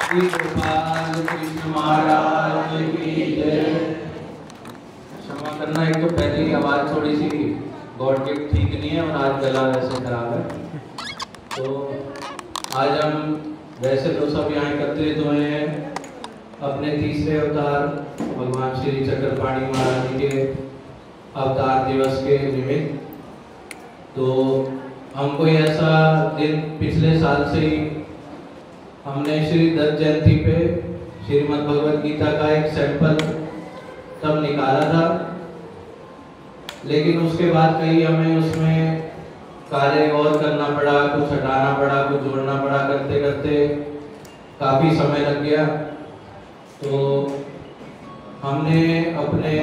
श्री गोपाल कृष्ण महाराज की जय। क्षमा करना, एक तो पहले ही आवाज़ थोड़ी सी गॉड गिफ्ट ठीक नहीं है और आज गला वैसे खराब है। तो आज हम वैसे तो सब यहाँ एकत्रित हुए हैं अपने तीसरे अवतार भगवान श्री चक्रपाणी महाराज जी के अवतार दिवस के निमित्त। तो हम कोई ऐसा दिन पिछले साल से ही हमने श्री दत्त जयंती पे श्रीमद् भगवद गीता का एक सैंपल तब निकाला था, लेकिन उसके बाद कहीं हमें उसमें कार्य और करना पड़ा, कुछ हटाना पड़ा, कुछ जोड़ना पड़ा, करते करते काफ़ी समय लग गया। तो हमने अपने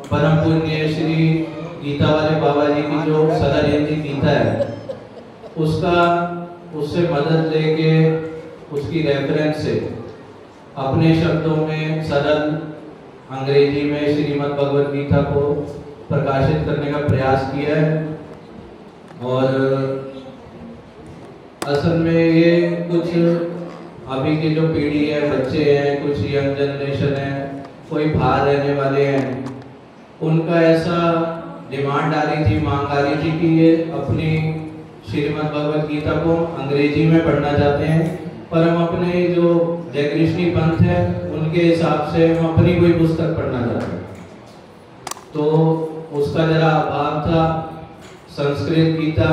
परम पुण्य श्री गीता वाले बाबा जी की जो सरल हिंदी गीता है उससे मदद लेके उसकी रेफरेंस से अपने शब्दों में सरल अंग्रेजी में श्रीमद् भगवद गीता को प्रकाशित करने का प्रयास किया है। और असल में ये कुछ अभी की जो पीढ़ी है, बच्चे हैं, कुछ यंग जनरेशन है, कोई बाहर रहने वाले हैं, उनका ऐसा डिमांड आ रही थी, मांग आ रही थी कि ये अपनी श्रीमद् भगवद गीता को अंग्रेजी में पढ़ना चाहते हैं, पर हम अपने जो जय कृष्णी पंथ है उनके हिसाब से हम अपनी कोई पुस्तक पढ़ना चाहते हैं। तो उसका जरा अभाव था। संस्कृत गीता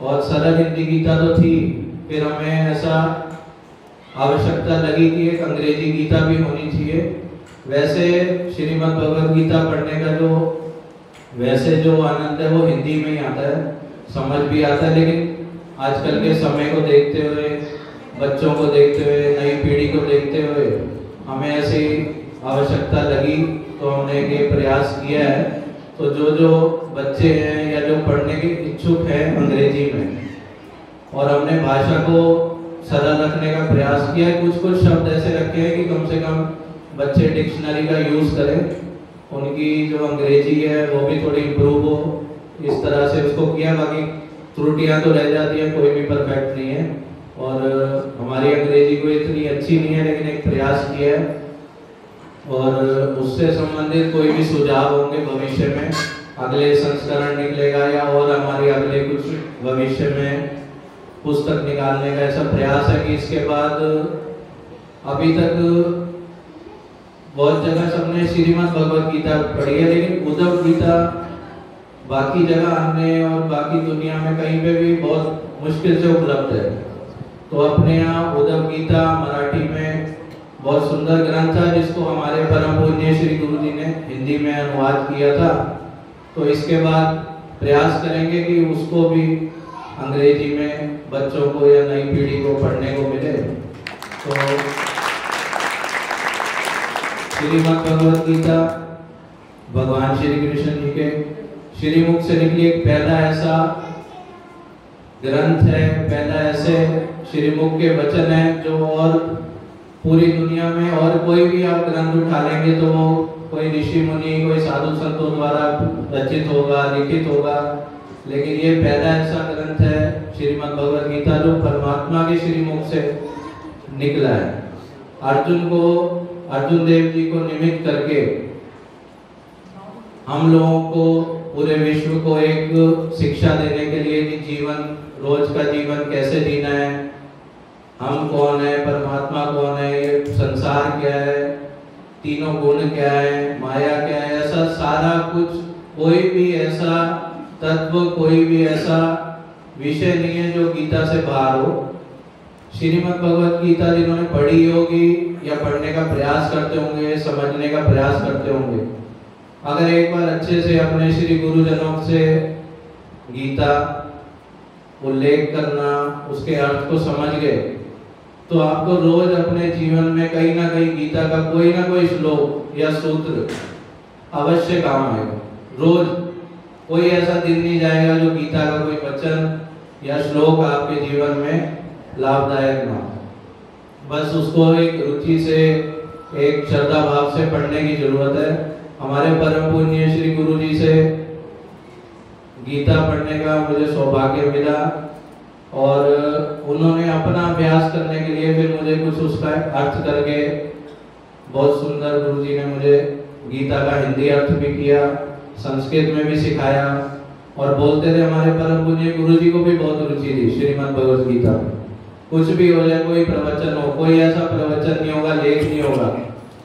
और सरल हिंदी गीता तो थी, फिर हमें ऐसा आवश्यकता लगी कि एक अंग्रेजी गीता भी होनी चाहिए। वैसे श्रीमद् भगवद गीता पढ़ने का वैसे जो आनंद है वो हिंदी में ही आता है, समझ भी आता है, लेकिन आजकल के समय को देखते हुए, बच्चों को देखते हुए, नई पीढ़ी को देखते हुए हमें ऐसी आवश्यकता लगी, तो हमने ये प्रयास किया है। तो जो बच्चे हैं या जो पढ़ने के इच्छुक हैं अंग्रेजी में, और हमने भाषा को सरल रखने का प्रयास किया है। कुछ शब्द ऐसे रखे हैं कि कम से कम बच्चे डिक्शनरी का यूज़ करें, उनकी जो अंग्रेजी है वो भी थोड़ी इम्प्रूव हो, इस तरह से उसको किया। बाकी त्रुटियां तो रह जाती हैं, कोई भी परफेक्ट नहीं है, और हमारी अंग्रेजी को इतनी अच्छी नहीं है, लेकिन एक प्रयास किया है। और उससे संबंधित कोई भी सुझाव होंगे भविष्य में, अगले संस्करण निकलेगा या और हमारे अगले कुछ भविष्य में पुस्तक निकालने का ऐसा प्रयास है कि इसके बाद अभी तक बहुत जगह सबने श्रीमद् भगवद गीता पढ़ी है, लेकिन उद्धव गीता बाकी जगह हमने और बाकी दुनिया में कहीं पे भी बहुत मुश्किल से उपलब्ध है। तो अपने यहाँ उद्धव गीता मराठी में बहुत सुंदर ग्रंथ है, जिसको हमारे परम पूज्य श्री गुरु जी ने हिंदी में अनुवाद किया था। तो इसके बाद प्रयास करेंगे कि उसको भी अंग्रेजी में बच्चों को या नई पीढ़ी को पढ़ने को मिले। तो श्रीमद् भगवद गीता भगवान श्री कृष्ण जी के श्रीमुख से निकली एक पहला ऐसा ग्रंथ है, पहला ऐसे श्रीमुख के वचन है जो और पूरी दुनिया में और कोई भी आप ग्रंथ उठा लेंगे तो वो कोई ऋषि मुनि, कोई साधु संतों द्वारा रचित होगा, लिखित होगा, लेकिन ये पहला ऐसा ग्रंथ है श्रीमद् भगवद गीता जो परमात्मा के श्रीमुख से निकला है। अर्जुन देव जी को निमित्त करके हम लोगों को, पूरे विश्व को एक शिक्षा देने के लिए कि रोज का जीवन कैसे जीना है, हम कौन है, परमात्मा कौन है, ये संसार क्या है, तीनों गुण क्या है, माया क्या है, ऐसा सारा कुछ, कोई भी ऐसा तत्व, कोई भी ऐसा विषय नहीं है जो गीता से बाहर हो। श्रीमद् भगवद गीता जिन्होंने पढ़ी होगी या पढ़ने का प्रयास करते होंगे, समझने का प्रयास करते होंगे, अगर एक बार अच्छे से अपने श्री गुरुजनों से गीता उल्लेख करना, उसके अर्थ को समझ गए, तो आपको रोज अपने जीवन में कहीं ना कहीं गीता का कोई ना कोई श्लोक या सूत्र अवश्य काम आएगा। रोज कोई ऐसा दिन नहीं जाएगा जो गीता का कोई वचन या श्लोक आपके जीवन में लाभदायक ना हो। बस उसको एक रुचि से, एक श्रद्धा भाव से पढ़ने की जरूरत है। हमारे परम पूज्य श्री गुरु जी से गीता पढ़ने का मुझे सौभाग्य मिला, और उन्होंने अपना अभ्यास करने के लिए फिर मुझे कुछ उसका अर्थ करके, बहुत सुंदर गुरुजी ने मुझे गीता का हिंदी अर्थ भी किया, संस्कृत में भी सिखाया। और बोलते थे हमारे परम पूज्य गुरुजी को भी बहुत रुचि थी श्रीमद् भगवत गीता में। कुछ भी हो जाए, कोई प्रवचन हो, कोई ऐसा प्रवचन नहीं होगा, लेख नहीं होगा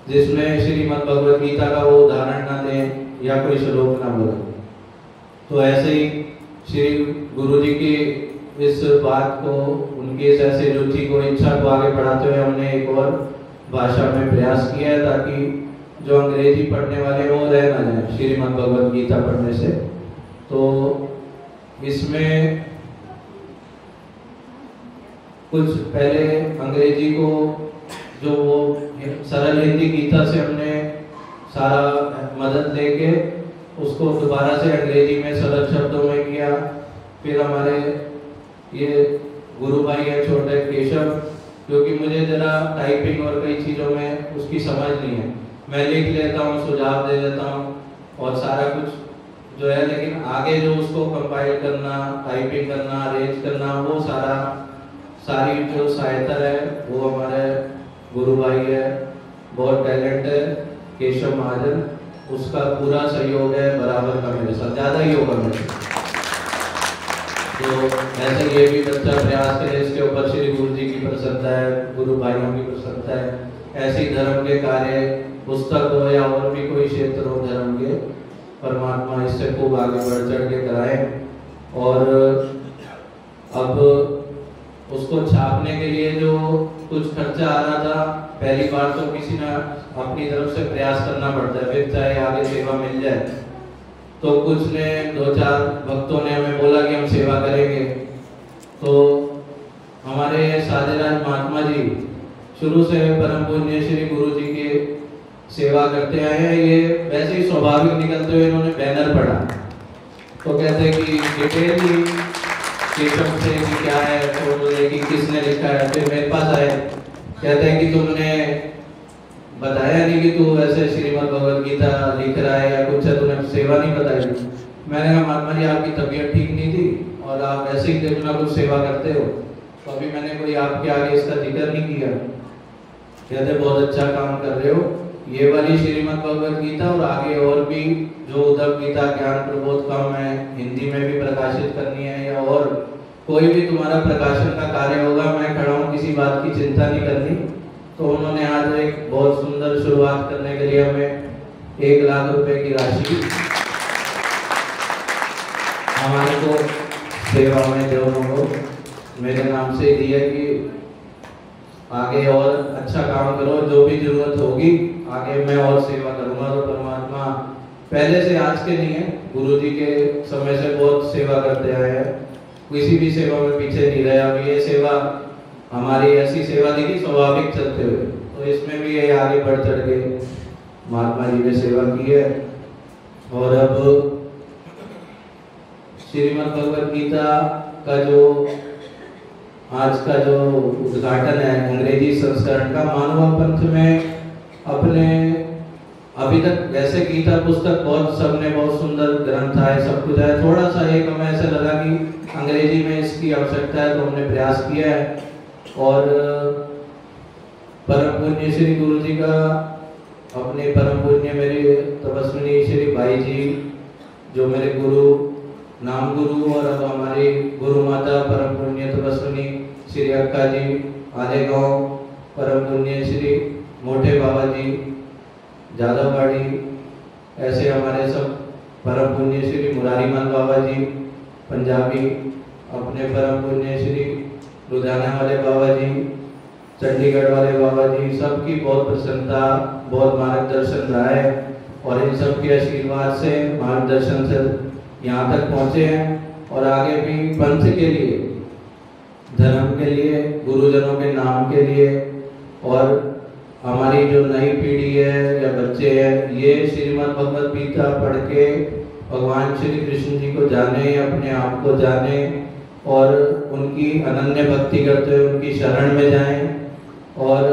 जिसमें श्रीमद् भगवत गीता का वो उदाहरण ना दें या कोई श्लोक ना बोले। तो ऐसे ही श्री गुरुजी की इस बात को, उनकी इस ऐसी रुचि को, इच्छा को आगे बढ़ाते हुए हमने एक और भाषा में प्रयास किया है, ताकि जो अंग्रेजी पढ़ने वाले वो रह ना जाए श्रीमद् भगवत गीता पढ़ने से। तो इसमें कुछ पहले अंग्रेजी को, जो वो सरल हिंदी गीता से हमने सारा मदद लेके उसको दोबारा से अंग्रेजी में सरल शब्दों में किया। फिर हमारे ये गुरु भाई है छोटे केशव, क्योंकि मुझे जरा टाइपिंग और कई चीज़ों में उसकी समझ नहीं है, मैं लिख लेता हूँ, सुझाव दे देता हूँ और सारा कुछ जो है, लेकिन आगे जो उसको कंपाइल करना, टाइपिंग करना, अरेंज करना, वो सारी जो सहायता है वो हमारे गुरु भाई है, बहुत टैलेंट है केशव महाजन, उसका पूरा सहयोग है बराबर का, मेरे साथ ज़्यादा ही होगा मेरे। तो ऐसे ये भी बच्चा प्रयास करे, इसके ऊपर श्री गुरु जी की प्रसन्नता है, गुरु भाइयों की प्रसन्नता है। ऐसी धर्म के कार्य, पुस्तक हो या और भी कोई क्षेत्र हो धर्म के, परमात्मा इससे खूब आगे बढ़ चढ़ के कराए। और अब उसको छापने के लिए जो कुछ खर्चा आ रहा था, पहली बार तो किसी ने अपनी तरफ से प्रयास करना पड़ता है, फिर चाहे आगे सेवा मिल जाए। तो कुछ ने, 2-4 भक्तों ने हमें बोला कि हम सेवा करेंगे। तो हमारे साधेराज महात्मा जी शुरू से परम पूज्य श्री गुरु जी के सेवा करते आए हैं। ये वैसे ही स्वाभाविक निकलते हुए इन्होंने बैनर पढ़ा, तो कहते हैं कि डिटेल केशव से कि क्या है, फोटो देखी किसने लिखा है। फिर मेरे पास आए, कहते हैं कि तुमने बताया नहीं कि तू ऐसे श्रीमद् भगवत गीता लिख रहा है या कुछ है, तूने सेवा नहीं बताई। मैंने कहा महात्मा जी आपकी तबीयत ठीक नहीं थी और आप ऐसे ही कुछ ना कुछ सेवा करते हो, तो अभी मैंने कोई आपके आगे इसका जिक्र नहीं किया। कहते बहुत अच्छा काम कर रहे हो, ये वाली श्रीमद् भगवत गीता और आगे और भी जो उद्धव गीता ज्ञान प्रबोध कम है, हिंदी में भी प्रकाशित करनी है, या और कोई भी तुम्हारा प्रकाशन का कार्य होगा, मैं खड़ा हूँ, किसी बात की चिंता नहीं करनी। तो उन्होंने आज एक बहुत सुंदर शुरुआत करने के लिए हमें 1 लाख रुपए की राशि हमारे को सेवा में दोनों को मेरे नाम से दी है कि आगे और अच्छा काम करो, जो भी जरूरत होगी आगे मैं और सेवा करूंगा। तो परमात्मा पहले से आज के नहीं है, गुरु जी के समय से बहुत सेवा करते आए हैं, किसी भी सेवा में पीछे नहीं रहे। अब ये सेवा हमारी ऐसी सेवा देखी स्वाभाविक चलते हुए, तो इसमें भी ये आगे बढ़ चढ़ के महात्मा जी ने सेवा की है। और अब श्रीमद् भगवत गीता का जो आज का जो उद्घाटन है अंग्रेजी संस्करण का, मानवा पंथ में अपने अभी तक वैसे गीता पुस्तक बहुत, सबने बहुत सुंदर ग्रंथ है, सब कुछ है, थोड़ा सा एक हमें ऐसा लगा कि अंग्रेजी में इसकी आवश्यकता है, तो हमने प्रयास किया है। और परम पूज्य श्री गुरु जी का, अपने परम पूज्य मेरे तपस्विनी श्री भाई जी जो मेरे गुरु, नाम गुरु, और अब हमारी गुरु माता परम पुण्य तपस्विनी श्री अक्का जी आलेगांव, परम पुण्य श्री मोटे बाबा जी जादववाड़ी, ऐसे हमारे सब परम पुण्य श्री मुरारीमल बाबा जी पंजाबी, अपने परम पुण्य श्री लुधियाना वाले बाबा जी, चंडीगढ़ वाले बाबा जी, सबकी बहुत प्रसन्नता, बहुत मार्गदर्शन रहा है। और इन सब के आशीर्वाद से, मार्गदर्शन से यहाँ तक पहुँचे हैं। और आगे भी पंथ के लिए, धर्म के लिए, गुरुजनों के नाम के लिए, और हमारी जो नई पीढ़ी है या बच्चे हैं, ये श्रीमद् भगवत गीता पढ़ के भगवान श्री कृष्ण जी को जाने, अपने आप को जाने और उनकी अनन्य भक्ति करते हुए उनकी शरण में जाएं। और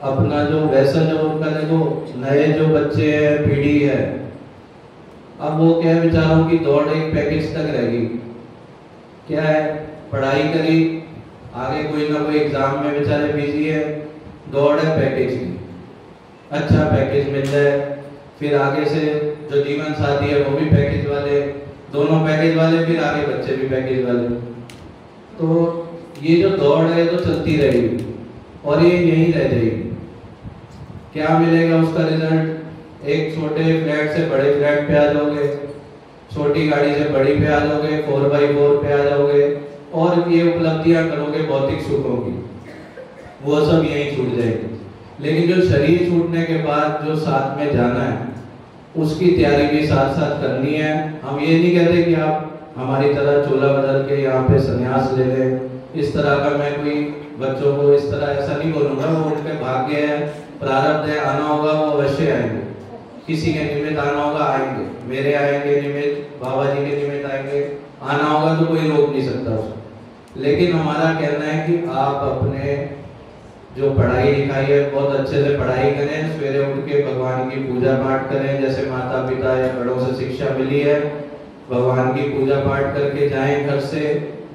अपना जो वैसा जो उनका देखो नए जो बच्चे हैं, पीढ़ी है, अब वो क्या है, विचारों की दौड़ एक पैकेज तक रहेगी। क्या है पढ़ाई करी, आगे कोई ना कोई एग्जाम में बेचारे बिजी है, दौड़ है पैकेज की, अच्छा पैकेज मिल जाए, फिर आगे से जो जीवन साथी है वो भी पैकेज वाले, दोनों पैकेज वाले, फिर आगे बच्चे भी पैकेज वाले। तो ये जो दौड़ है तो चलती रहेगी और ये यहीं रह जाएगी। क्या मिलेगा उसका रिजल्ट? एक छोटे फ्लैट से बड़े फ्लैट पे आ जाओगे, छोटी गाड़ी से बड़ी पे आ जाओगे, 4x4 पे आ जाओगे और ये उपलब्धियां करोगे भौतिक सुखों की, वो सब यहीं छूट जाएगी। लेकिन जो शरीर छूटने के बाद जो साथ में जाना है उसकी तैयारी भी साथ साथ करनी है। हम ये नहीं कहते कि आप हमारी तरह चोला बदल के यहाँ पे संन्यास ले लें, इस तरह का मैं कोई बच्चों को इस तरह ऐसा नहीं बोलूँगा, वो उनके भाग्य है, प्रारब्ध है, आना होगा वो अवश्य आएंगे, किसी के निमित्त आना होगा आएंगे, मेरे आएंगे निमित्त, बाबा जी के निमित्त आएंगे, आना होगा तो कोई रोक नहीं सकता उसको। लेकिन हमारा कहना है कि आप अपने जो पढ़ाई लिखाई है बहुत अच्छे से पढ़ाई करें, सवेरे उठ के भगवान की पूजा पाठ करें, जैसे माता पिता या बड़ों से शिक्षा मिली है, भगवान की पूजा पाठ करके जाएं घर से।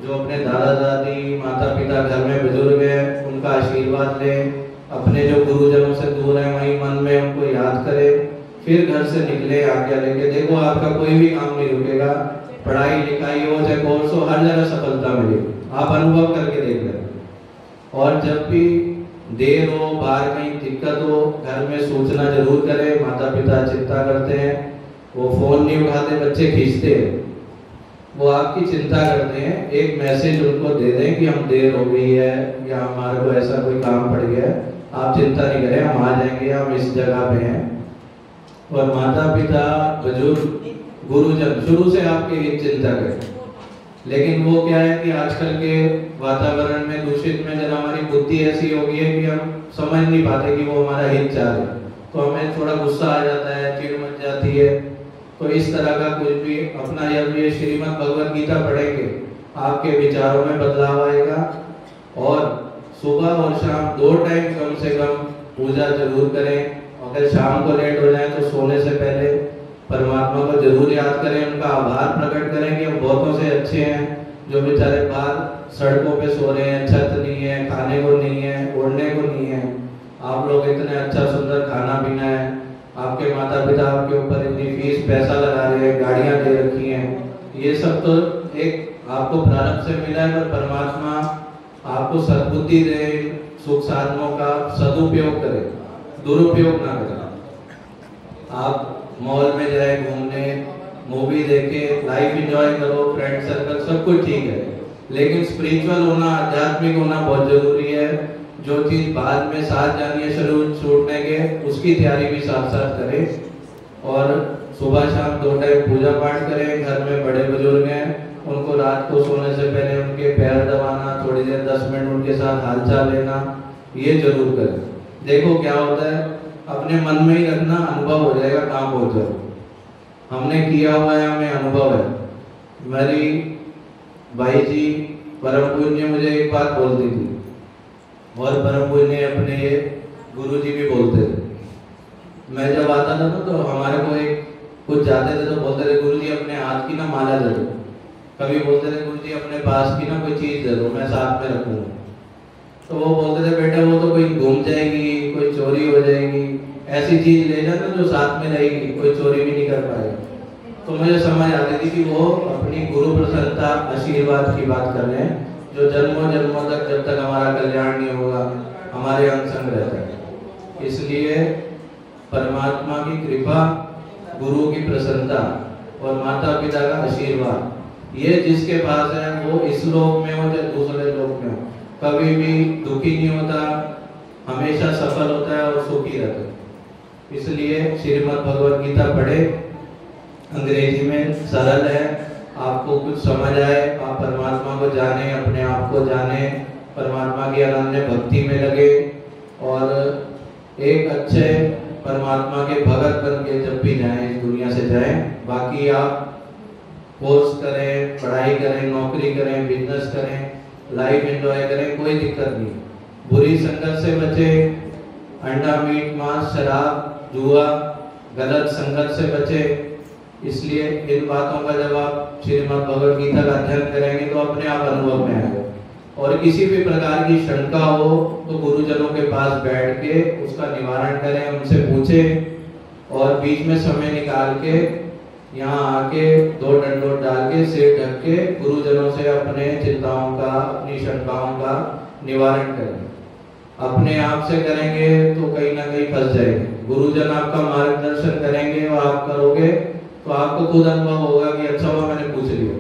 जो अपने दादा दादी माता पिता घर में बुजुर्ग हैं उनका आशीर्वाद लें, अपने जो गुरुजनों से दूर हैं वहीं मन में उनको याद करें, फिर घर से निकले आज्ञा लेके। देखो आपका कोई भी काम नहीं रुकेगा, पढ़ाई लिखाई हो चाहे कोर्स हो, हर जगह सफलता मिलेगी, आप अनुभव करके देख लें। और जब भी देर हो, बाहर कहीं दिक्कत हो, घर में सूचना जरूर करें। माता पिता चिंता करते हैं, वो फोन नहीं उठाते, बच्चे खींचते हैं, वो आपकी चिंता करते हैं, एक मैसेज उनको दे दें कि हम देर हो गई है या हमारे को ऐसा कोई काम पड़ गया है, आप चिंता नहीं करें, हम आ जाएंगे, हम इस जगह पे हैं। और माता पिता बुजुर्ग गुरुजन शुरू से आपकी एक चिंता करें। लेकिन वो क्या है कि आजकल के वातावरण में दूषित में जरा हमारी बुद्धि ऐसी हो गई है कि हम समझ नहीं पाते कि वो हमारा हित चाह रहे, तो हमें थोड़ा गुस्सा आ जाता है, चिढ़ मच जाती है। तो इस तरह का कुछ भी अपना, जब ये श्रीमद् भगवद गीता पढ़ेंगे आपके विचारों में बदलाव आएगा। और सुबह और शाम 2 टाइम कम से कम पूजा जरूर करें। अगर शाम को लेट हो जाए तो सोने से पहले परमात्मा को जरूर याद करें, उनका आभार प्रकट करें कि हम बहुतों से अच्छे हैं जो बेचारे बाहर सड़कों पे सो रहे हैं, छत नहीं है, खाने को नहीं है, ओढ़ने को नहीं है, आप लोग इतने अच्छा सुंदर खाना पीना है, आपके माता पिता आपके ऊपर इतनी फीस पैसा लगा रहे हैं, गाड़ियां दे रखी हैं, ये सब तो एक आपको प्रारब्ध से मिला है। पर परमात्मा आपको सद्बुद्धि दे, सुख साधनों का सदुपयोग करे, दुरुपयोग ना करें। आप मॉल में जाए घूमने, मूवी देखे, लाइफ एंजॉय करो, फ्रेंड सर्कल सब कुछ ठीक है, लेकिन स्पिरिचुअल होना, आध्यात्मिक होना बहुत जरूरी है। जो चीज बाद में साथ जानी है शरीर छूटने के, उसकी तैयारी भी साथ साथ करें। और सुबह शाम 2 टाइम पूजा पाठ करें। घर में बड़े बुजुर्ग हैं, उनको रात को सोने से पहले उनके पैर दबाना, थोड़ी देर 10 मिनट उनके साथ हालचाल लेना, ये जरूर करें। देखो क्या होता है, अपने मन में ही रखना, अनुभव हो जाएगा कहाँ पहुंचे। हमने किया हुआ है, हमें अनुभव है। मेरी भाई जी परम पूज्य मुझे एक बात बोलती थी, और परम पूज्य अपने गुरु जी भी बोलते थे। मैं जब आता था तो हमारे को एक कुछ जाते थे तो बोलते थे गुरु जी अपने हाथ की ना माला दे दो, कभी बोलते थे गुरु जी अपने पास की ना कोई चीज दे दो, मैं साथ में रखूंगा। तो वो बोलते थे बेटा वो तो कोई घूम जाएगी, कोई चोरी हो जाएगी, ऐसी चीज ले जाना जो साथ में रहेगी, कोई चोरी भी नहीं कर पाएगा। तो मुझे समझ आती थी कि वो अपनी गुरु प्रसन्नता आशीर्वाद की बात कर रहे हैं, जो जन्मों जन्मों तक जब तक हमारा कल्याण नहीं होगा हमारे अंग संग रहता है। इसलिए परमात्मा की कृपा, गुरु की प्रसन्नता और माता पिता का आशीर्वाद, ये जिसके पास है वो इस लोक में हो या दूसरे लोक में हो, कभी भी दुखी नहीं होता, हमेशा सफल होता है और सुखी रहता है। इसलिए श्रीमद् भगवद गीता पढ़े, अंग्रेजी में सरल है, आपको कुछ समझ आए, आप परमात्मा को जाने, अपने आप को जाने, परमात्मा की अनन्य भक्ति में लगे और एक अच्छे परमात्मा के भगत बन के जब भी जाएं, इस दुनिया से जाएं। बाकी आप कोर्स करें, पढ़ाई करें, नौकरी करें, बिजनेस करें, लाइफ एंजॉय करें, कोई दिक्कत नहीं। बुरी संगत से बचे, अंडा मीट मांस शराब जुआ गलत संगत से बचे, इसलिए इन बातों का जब आप श्रीमद् भगवद गीता का अध्ययन करेंगे तो अपने आप अनुभव में आएगा। और किसी भी प्रकार की शंका हो तो गुरुजनों के पास बैठ के उसका निवारण करें, उनसे पूछें और बीच में समय निकाल के यहाँ आके 2 डंडोत डाल के सिर ढक के गुरुजनों से अपने चिंताओं का, अपनी शंकाओं का निवारण करें। अपने आप से करेंगे तो कहीं ना कहीं फंस जाएंगे। गुरुजन आपका मार्गदर्शन करेंगे और आप करोगे तो आपको खुद अनुभव होगा कि अच्छा हुआ मैंने पूछ लिया।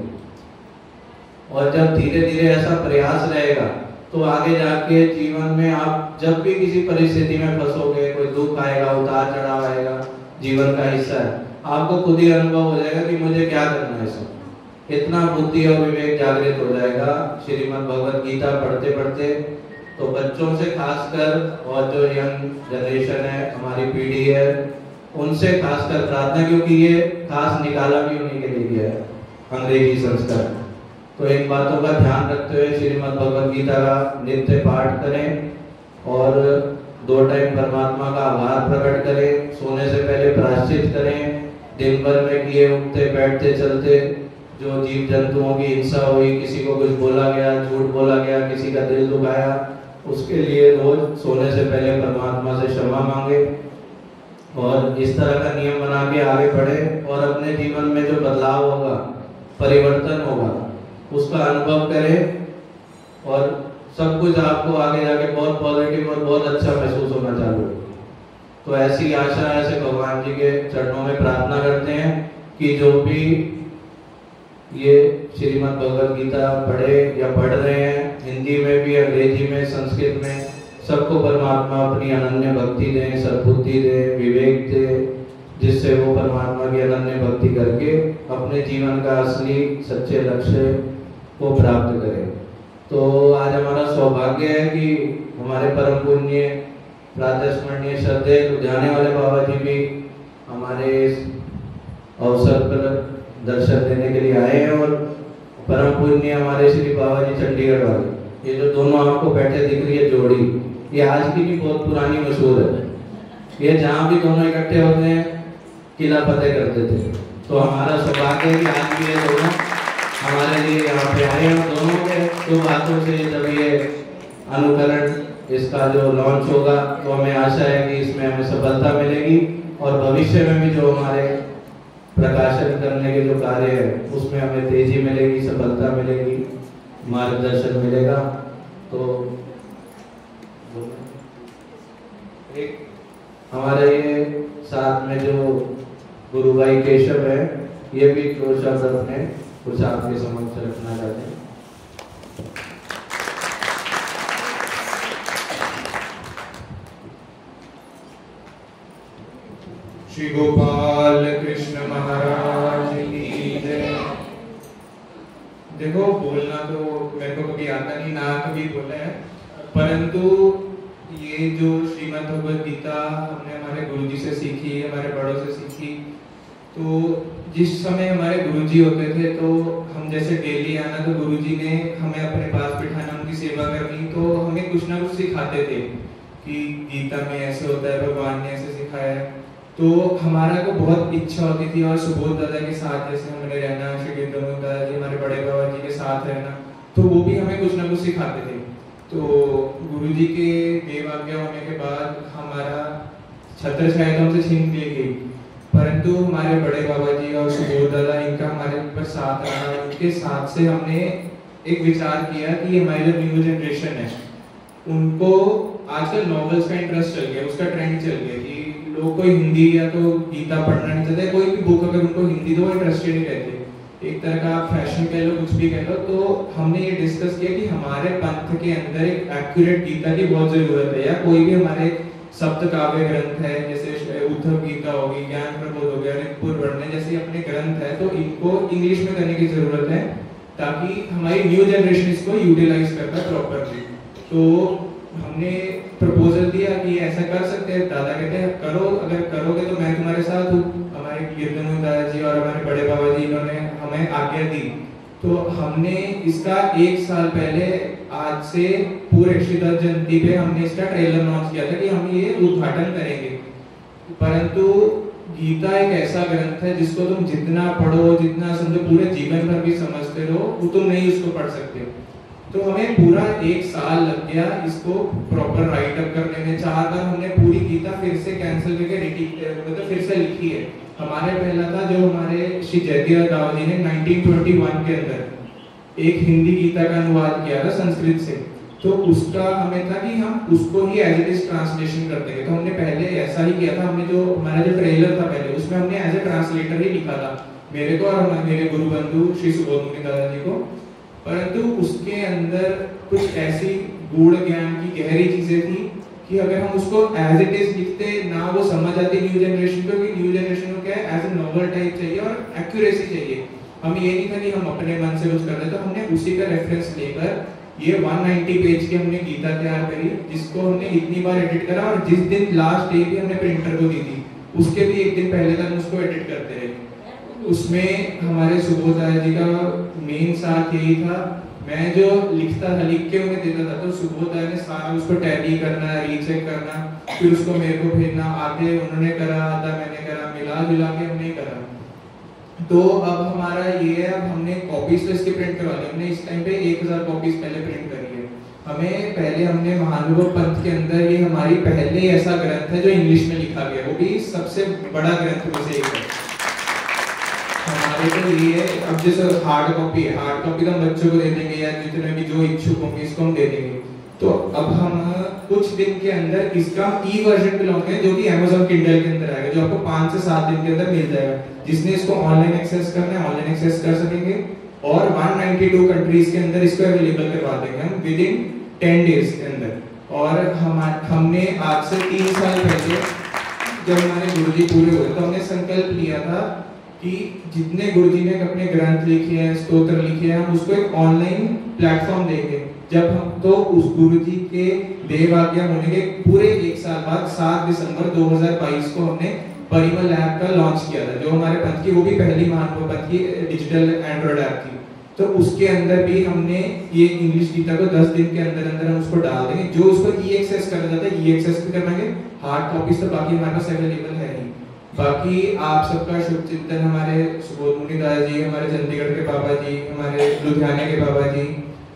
और जब धीरे धीरे ऐसा प्रयास रहेगा तो आगे जाके जीवन में आप जब भी किसी परिस्थिति में फंसोगे, कोई दुख आएगा, उतार चढ़ाव आएगा, जीवन का हिस्सा है, आपको खुद ही अनुभव हो जाएगा कि मुझे क्या करना है। सब इतना बुद्धि और विवेक जागृत हो जाएगा श्रीमद् भगवद गीता पढ़ते पढ़ते। तो बच्चों से खासकर और जो यंग जनरेशन है, हमारी पीढ़ी है, उनसे खासकर प्रार्थना, क्योंकि ये खास निकाला भी उन्हीं के लिए गया है, अंग्रेजी संस्कार। तो इन बातों का ध्यान रखते हुए श्रीमद् भगवद गीता का नित्य पाठ करें और 2 टाइम परमात्मा का आभार प्रकट करें। सोने से पहले प्रायश्चित करें। दिन भर में किए उठते बैठते चलते जो जीव जंतुओं की हिंसा हुई, किसी को कुछ बोला गया, झूठ बोला गया, किसी का दिल दुखाया, उसके लिए रोज सोने से पहले परमात्मा से क्षमा मांगे और इस तरह का नियम बना के आगे बढ़े और अपने जीवन में जो बदलाव होगा, परिवर्तन होगा, उसका अनुभव करें और सब कुछ आपको आगे जाके बहुत पॉजिटिव और बहुत अच्छा महसूस होना चालू। तो ऐसी आशा, ऐसे भगवान जी के चरणों में प्रार्थना करते हैं कि जो भी ये श्रीमद् भगवद गीता पढ़े या पढ़ रहे हैं, हिंदी में भी, अंग्रेजी में, संस्कृत में, सबको परमात्मा अपनी अनन्य भक्ति दें, सद्बुद्धि दें, विवेक दें, जिससे वो परमात्मा की अनन्य भक्ति करके अपने जीवन का असली सच्चे लक्ष्य को प्राप्त करें। तो आज हमारा सौभाग्य है कि हमारे परम पुण्य प्रातस्मरणीय श्रद्धेय लुधियाने वाले बाबा जी भी हमारे इस अवसर पर दर्शन देने के लिए आए हैं और परम पुण्य हमारे श्री बाबा जी चंडीगढ़ वाले, ये जो दोनों आपको बैठे दिख रही है जोड़ी, ये आज की भी बहुत पुरानी मशहूर है। ये जहाँ भी दोनों इकट्ठे होते हैं किला फतेह करते थे। तो हमारा सौभाग्य है कि आज भी ये दोनों हमारे लिए यहाँ पे आए हैं। दोनों के दो बातों से जब ये अनुकरण इसका जो लॉन्च होगा तो हमें आशा है कि इसमें हमें सफलता मिलेगी और भविष्य में भी जो हमारे प्रकाशन करने के जो कार्य है उसमें हमें तेजी मिलेगी, सफलता मिलेगी, मार्गदर्शन मिलेगा। तो एक हमारे ये साथ में जो गुरु भाई केशव है, ये भी दो शब्द अपने कुछ आपके समक्ष रखना चाहते हैं। श्री गोपाल कृष्ण महाराज की जय। देखो, बोलना तो मेरे को कभी आता नहीं, ना कभी बोला है, परंतु ये जो श्रीमद् भगवद गीता हमने हमारे गुरुजी से सीखी, हमारे बड़ों से सीखी। तो जिस समय हमारे गुरुजी होते थे तो हम जैसे डेली आना, तो गुरुजी ने हमें अपने पास बिठाना, उनकी सेवा करनी, तो हमें कुछ ना कुछ सिखाते थे कि गीता में ऐसे होता है, भगवान ने ऐसे सिखाया है। तो हमारा को बहुत इच्छा होती थी और सुबोध दादा के साथ जैसे हमने रहना, श्री गिरधर दादा जी हमारे बड़े बाबा जी के साथ रहना, तो वो भी हमें कुछ ना कुछ सिखाते थे। तो गुरुजी के देवाज्ञा होने के बाद हमारा छत्र छाया हमसे छीन ली गई, परंतु हमारे बड़े बाबा जी और सुबोध दादा, इनका हमारे ऊपर साथ रहा। उनके साथ से हमने एक विचार किया कि हमारी जो न्यू जनरेशन है उनको आजकल नॉवेल्स का इंटरेस्ट चल गया, उसका ट्रेंड चल गया कि लोग कोई हिंदी या तो गीता पढ़ना नहीं चाहते, कोई भी बुक अगर उनको हिंदी दो इंटरेस्टेड नहीं रहते, एक तरह का फैशन कह लो, कुछ भी कह लो। तो हमने ये डिस्कस किया कि हमारे पंथ के अंदर एक एक्यूरेट गीता की बहुत जरूरत है, या कोई भी हमारे सप्त काव्य ग्रंथ है, जैसे उद्धव गीता होगी, ज्ञान प्रबोध हो गया, ऋतुपुर वर्णन जैसे अपने ग्रंथ है, तो इनको इंग्लिश में करने की जरूरत है ताकि हमारी न्यू जनरेशन इसको यूटिलाइज कर पाए प्रॉपरली। तो हमने प्रपोजल दिया कि ऐसा कर सकते हैं। दादा कहते हैं करो, अगर करोगे तो मैं तुम्हारे साथ हूँ। हमारे कीर्तन दादाजी और हमारे बड़े बाबा जी इन्होंने हमें आज्ञा दी। तो हमने इसका 1 साल पहले, आज से पूरे 110 जयंती पे हमने इसका ट्रेलर लॉन्च किया था कि हम ये उद्घाटन करेंगे, परंतु गीता एक ऐसा ग्रंथ है जिसको तुम जितना पढ़ो, जितना समझो, पूरे जीवन भर भी समझते रहो, वो तुम नहीं उसको पढ़ सकते हो। तो हमें पूरा 1 साल लग गया इसको प्रॉपर राइट अप करने में। 4 बार हमने पूरी गीता फिर से कैंसिल करके मतलब फिर से लिखी है। हमारे पहला था जो हमारे श्री जयतीराज बाबा जी ने 1921 के अंदर एक हिंदी गीता का अनुवाद किया था संस्कृत से। तो उसका हमें था कि हम उसको ही एज इट इज ट्रांसलेशन कर देंगे। तो हमने पहले ऐसा ही किया था। हमने जो हमारा जो ट्रेलर था पहले उसमें हमने एज ए ट्रांसलेटर ही लिखा था, मेरे को और मेरे गुरु बंधु श्री सुबोध मुनि दादाजी को। परंतु उसके अंदर कुछ ऐसी गूढ़ ज्ञान की गहरी चीजें थी कि अगर हम उसको एज इट इज लिखते ना वो समझ आती न्यू जनरेशन को, कि न्यू जनरेशन को क्या है एज ए नॉवल टाइप चाहिए और एक्यूरेसी चाहिए। हम ये नहीं था कि हम अपने मन से कुछ कर रहे, तो हमने उसी का रेफरेंस लेकर ये 190 पेज की हमने गीता तैयार करी, जिसको हमने इतनी बार एडिट करा। और जिस दिन लास्ट डे भी हमने प्रिंटर को दी थी, उसके भी एक दिन पहले तक उसको एडिट करते रहे। उसमें हमारे सुबोध जी का मेन साथ यही था। मैं जो लिखता था, लिख के उन्हें देता था, तो सुबोध ने सारा उसको टैली करना, रीचेक करना, फिर उसको मेरे को भेजना। आधे उन्होंने करा, आधा मैंने करा, मिला जुला के हमने करा। तो अब हमारा ये है, अब हमने कॉपीज तो इसके प्रिंट करवा ली। हमने इस टाइम पे 1000 कॉपीज पहले प्रिंट करी है। हमने महानुभव पंथ के अंदर ये हमारी पहले ऐसा ग्रंथ है जो इंग्लिश में लिखा गया, वो भी सबसे बड़ा ग्रंथ में से एक है हमारे। तो ये है, अब जैसे हार्ड कॉपी है, हार्ड कॉपी तो हम बच्चों को दे देंगे या जितने भी जो इच्छुक होंगे इसको हम दे देंगे। तो अब हम कुछ दिन के अंदर इसका ई वर्जन भी लॉन्च करें, जो कि Amazon Kindle के अंदर आएगा, जो आपको 5 से 7 दिन के अंदर मिल जाएगा। जिसने इसको ऑनलाइन एक्सेस करना है ऑनलाइन एक्सेस कर सकेंगे, और 192 कंट्रीज के अंदर इसको अवेलेबल करवा देंगे हम विद इन 10 डेज के अंदर। और हमने आज से 3 साल पहले जब हमारे गुरुजी पूरे हुए, तो हमने संकल्प लिया था कि जितने गुरुजी ने अपने ग्रंथ लिखे हैं, स्तोत्र लिखे हैं, हम उसको एक ऑनलाइन प्लेटफॉर्म देंगे। जब हम तो उस गुरुजी के देव आज्ञा होने के पूरे 1 साल बाद 7 दिसंबर 2022 को हमने परिमल ऐप का लॉन्च किया था, जो हमारे पंथ की वो भी पहली महानुभव पंथ की डिजिटल एंड्रॉइड ऐप थी। तो उसके अंदर भी हमने ये इंग्लिश गीता को 10 दिन के अंदर अंदर हम उसको डाल देंगे। जो उसको ई एक्सेस करना चाहता है ई एक्सेस भी करवाएंगे, हार्ड कॉपीज तो बाकी हमारे पास अवेलेबल है ही। बाकी आप सबका शुभ चिंतन। हमारे सुबोध मुनि दादा जी, हमारे चंडीगढ़ के बाबा जी, हमारे लुधियाने के बाबा जी,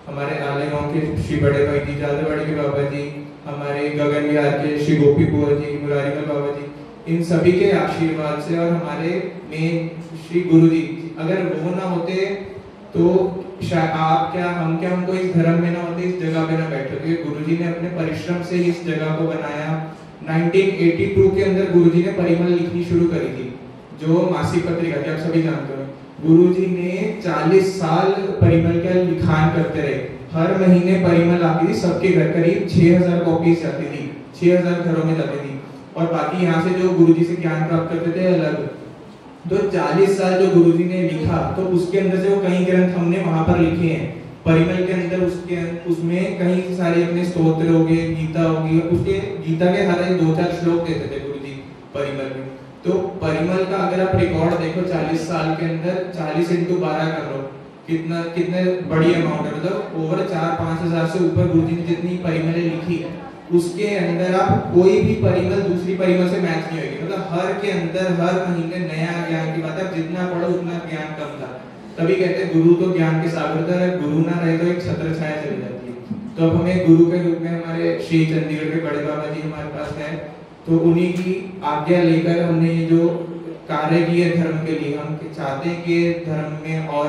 हमारे आलेगांव के श्री बड़े भाई जी, जादवाड़ी के बाबा जी, हमारे गगन विहार के श्री गोपी बुआ जी, मुरारीमल बाबा जी, इन सभी के आशीर्वाद से, और हमारे मेन श्री गुरु जी, अगर वो ना होते तो शायद आप क्या हम क्या हमको इस धर्म में ना होते, इस जगह पे ना बैठे होते। गुरुजी ने अपने परिश्रम से इस जगह को बनाया। 1982 के अंदर गुरुजी ने परिमल लिखनी शुरू करी थी, जो मासिक पत्रिका थी, आप सभी जानते हो। गुरुजी ने 40 साल परिमल का लिखान करते रहे। हर महीने परिमल आती थी सबके घर, करीब 6000 कॉपीज जाती थी, 6000 घरों में जाती थी। और बाकी यहाँ से जो गुरुजी से ज्ञान प्राप्त करते थे अलग। तो 40 साल जो गुरुजी ने लिखा, तो उसके अंदर से वो कई ग्रंथ हमने वहां पर लिखे हैं परिमल के अंदर। उसमें कई सारे अपने स्तोत्र हो गए, गीता होगी, उसके गीता के हर 2-4 श्लोक देते थे गुरुजी परिमल में। तो परिमल का अगर आप रिकॉर्ड देखो 40 साल के अंदर 40 × 12 कर लो, कितने बड़ी अमाउंट है। मतलब ओवर 4-5 हजार से ऊपर गुरुजी ने जितनी परिमलें लिखी है, उसके अंदर आप कोई भी परिमल दूसरी परिमल से मैच नहीं होगी। मतलब हर के अंदर हर महीने नया ज्ञान की बात है। जितना पढ़ो उतना ज्ञान कम था। तभी कहते हैं गुरु तो ज्ञान के सागर था, गुरु ना रहे तो एक छत्र छाया चली जाती है। तो अब हमें गुरु के रूप में हमारे श्री चंडीगढ़ के बड़े बाबा जी हमारे पास है, तो उन्हीं की आज्ञा लेकर हमने ये जो कार्य किए धर्म के लिए, हम चाहते हैं कि धर्म में और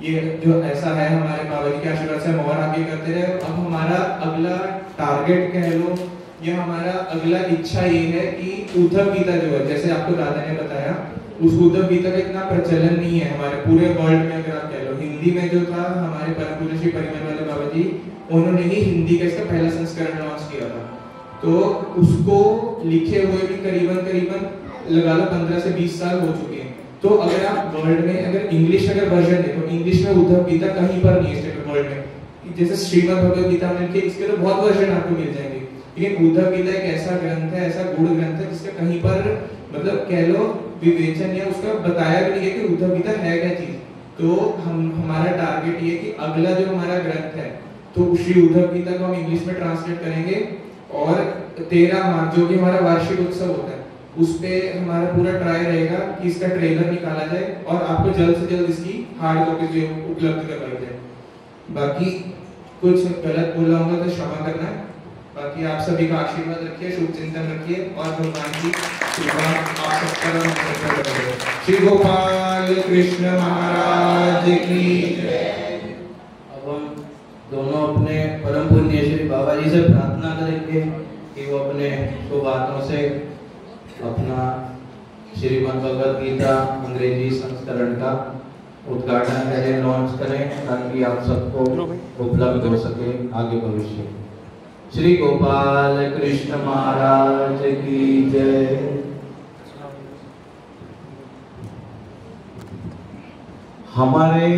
ये जो ऐसा है हमारे बाबा जी के आशीर्वाद से हम और आगे करते रहे। अब हमारा अगला टारगेट कह लो, ये हमारा अगला इच्छा ये है कि उद्धव गीता जो है, जैसे आपको दादा ने बताया, उस उद्धव गीता का इतना प्रचलन नहीं है हमारे पूरे वर्ल्ड में। अगर आप कह लो हिंदी में जो था, हमारे परम पूज्य श्री परिमल वाले बाबा जी, उन्होंने ही हिंदी का इसका पहला संस्करण लॉन्च किया था। तो उसको लिखे हुए भी करीबन लगा लो 15 से 20 साल हो चुके हैं। तो अगर आप वर्ल्ड में अगर इंग्लिश वर्जन देखो, इंग्लिश में उद्धव गीता कहीं पर नहीं है वर्ल्ड में। जैसे श्रीमद् भगवद गीता में इसके तो बहुत वर्जन आपको मिल जाएंगे, लेकिन उद्धव गीता एक ऐसा ग्रंथ है, ऐसा गूढ़ ग्रंथ है, जिसका कहीं पर मतलब कह लो विवेचन या उसका बताया भी नहीं है कि उद्धव गीता है क्या चीज। तो हमारा टारगेट ये कि अगला जो हमारा ग्रंथ है, तो श्री उद्धव गीता को हम इंग्लिश में ट्रांसलेट करेंगे। और 13 मार्च जो कि हमारा वार्षिक उत्सव होता है, उस पे हमारा पूरा ट्राई रहेगा कि इसका ट्रेलर निकाला जाए और आपको जल्द से जल्द इसकी हार्ड कॉपी जो उपलब्ध करवाई जाए। बाकी कुछ गलत बोला होगा तो क्षमा करना है। बाकी आप सभी का आशीर्वाद रखिए, शुभ चिंतन रखिए और भगवान की कृपा आप सब पर हम सब पर रहे। श्री गोपाल कृष्ण महाराज की जय। अब हम दोनों अपने परम पुण्य श्री बाबा जी से प्रार्थना करेंगे कि वो अपने शुभ हाथों से अपना श्रीमद् भगवद गीता अंग्रेजी संस्करण का उद्घाटन करें, लॉन्च करें, ताकि आप सबको उपलब्ध हो सके आगे भविष्य। श्री गोपाल कृष्ण महाराज की जय। हमारे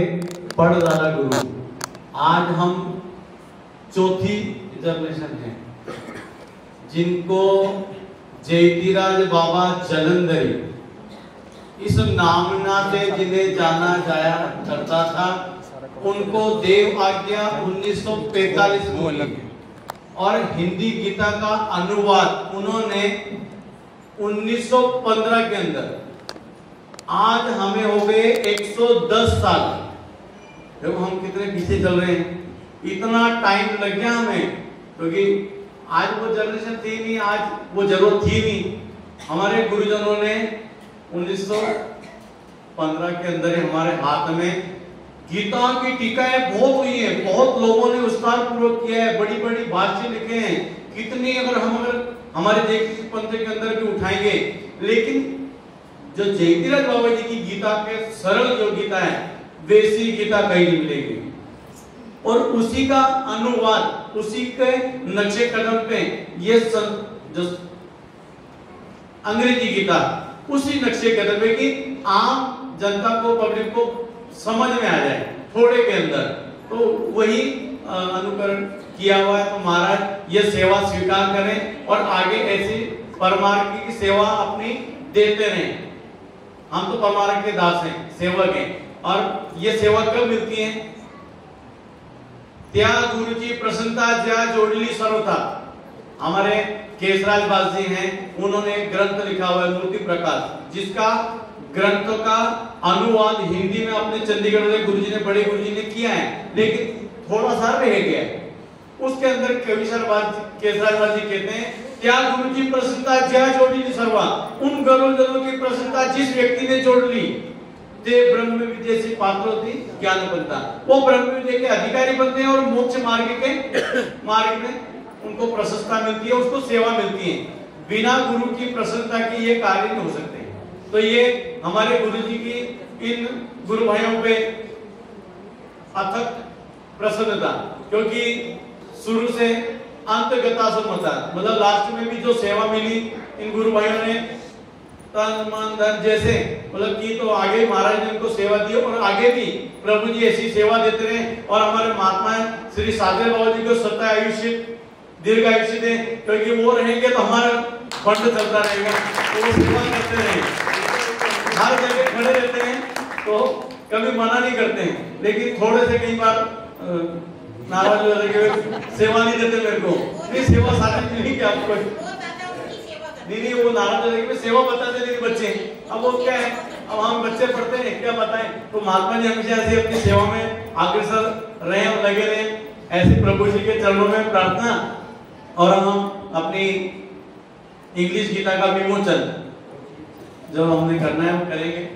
पढ़दादा गुरु, आज हम चौथी जनरेशन है जिनको जयतीराज बाबा जलंधरी इस नामना से जिन्हें जाना जाया करता था, उनको देव आज्ञा 1945 में हुई और हिंदी गीता का अनुवाद उन्होंने 1915 के अंदर। आज हमें हो गए 110 साल। देखो हम कितने पीछे चल रहे हैं, इतना टाइम लग गया हमें, क्योंकि आज वो जनरेशन थी नहीं, आज वो जरूरत थी नहीं। हमारे गुरुजनों ने 1915 के अंदर हमारे हाथ में गीता की टीकाएं बहुत हुई है, बहुत लोगों ने विस्तार पूर्वक किया है, बड़ी बड़ी भाष्य लिखे हैं कितनी। अगर हमारे देश पंथ के अंदर भी उठाएंगे, लेकिन जो जयतीराज बाबा जी की गीता के सरल जो गीता है वैसी गीता कहीं नहीं मिलेगी। और उसी का अनुवाद, उसी के नक्शे कदम पे ये जो अंग्रेजी गीता उसी नक्शे कदम पे कि आम जनता को, पब्लिक को समझ में आ जाए थोड़े के अंदर, तो वही अनुकरण किया हुआ है। तो महाराज ये सेवा स्वीकार करें और आगे ऐसी परमार्थ की सेवा अपनी देते रहें। हम तो परमार्थ के दास हैं, सेवक हैं, और ये सेवा कब मिलती है? त्या गुरुजी प्रसन्नता ज्या जोड़ली सर्वथा। हमारे केशराज बास जी हैं, उन्होंने ग्रंथ लिखा हुआ है मूर्ति प्रकाश, जिसका ग्रंथ का अनुवाद हिंदी में अपने चंडीगढ़ वाले गुरुजी ने, बड़े गुरुजी ने किया है, लेकिन थोड़ा सा रह गया। उसके अंदर केशराज बास जी कहते हैं, त्या गुरुजी प्रसन्नता ज्या जोड़ली सर्वा। उन गुरुजनों की प्रसन्नता जिस व्यक्ति ने जोड़ ली, ते ब्रह्म विद्या से पात्र होती ज्ञान बनता, वो ब्रह्म विद्या के अधिकारी बनते हैं और मोक्ष मार्ग में उनको प्रशंसा मिलती है, उसको सेवा मिलती है। बिना गुरु की प्रसन्नता के ये कार्य नहीं हो सकते। तो ये हमारे गुरु जी की इन गुरु भाइयों पे अथक प्रसन्नता, क्योंकि शुरू से अंत गता सुमता, मतलब लास्ट में भी जो सेवा मिली इन गुरु भाइयों ने तन मन धन जैसे, मतलब कि तो आगे महाराज ने इनको सेवा दी और आगे भी प्रभु जी ऐसी सेवा देते रहे। और हमारे महात्मा श्री साधे बाबा जी को सत्य आयुष्य, दीर्घ आयुष्य दे, क्योंकि वो रहेंगे तो हमारा फंड चलता रहेगा। तो वो सेवा करते रहे, हर जगह खड़े रहते हैं, तो कभी मना नहीं करते हैं, लेकिन थोड़े से कई बार नाराज हो जाते, सेवा नहीं देते मेरे को। नहीं, सेवा सारी नहीं कि आपको नहीं, वो नाराज हो जाएगी, सेवा बताते नहीं बच्चे। अब वो क्या है, अब हम बच्चे पढ़ते हैं, क्या बताएं। तो महात्मा जी हमेशा ऐसे अपनी सेवा में अग्रसर रहे और लगे रहे, ऐसे प्रभु जी के चरणों में प्रार्थना। और हम अपनी इंग्लिश गीता का विमोचन जो हमने करना है वो करेंगे।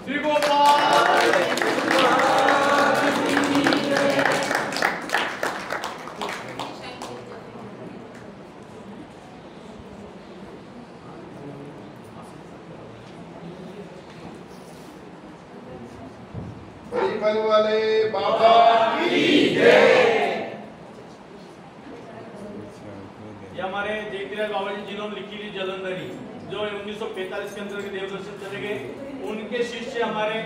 श्री गोपाल परिमल वाले बाबा की जय। ये हमारे जयतीराज बाबा जी जिन्होंने लिखी थी जलंधरी, जो 1945 के अंदर के देवदर्शन चले गए, उनके शिष्य हमारे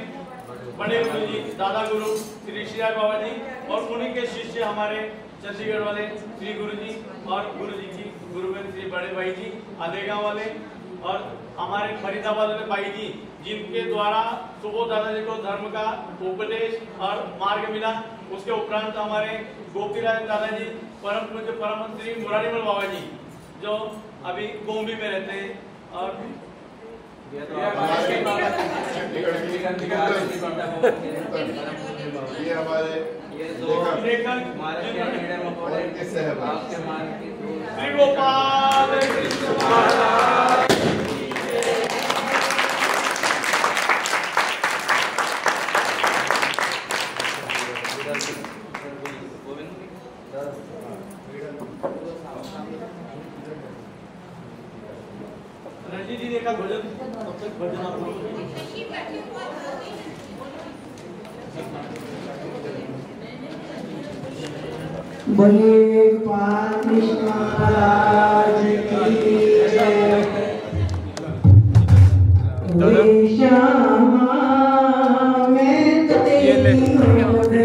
बड़े गुरु जी दादा गुरु श्री श्रीराज बाबा जी, और उन्हीं के शिष्य हमारे चंडीगढ़ वाले श्री गुरु जी और गुरु जी की गुरुबेन श्री बड़े भाई जी आदेगांव वाले, और हमारे फरीदाबाद वाले भाई जी जिनके द्वारा सुबोध दादाजी को धर्म का उपदेश और मार्ग मिला। उसके उपरांत हमारे गोपीराज दादाजी परम पूज्य परम श्री मुरारीमल बाबा जी जो अभी गोंबी में रहते हैं, और ये हमारे श्री गोपाल रंजीत जी देखा भजन, तब तक भजन आप लोग बोलिए गोपाल कृष्ण महाराज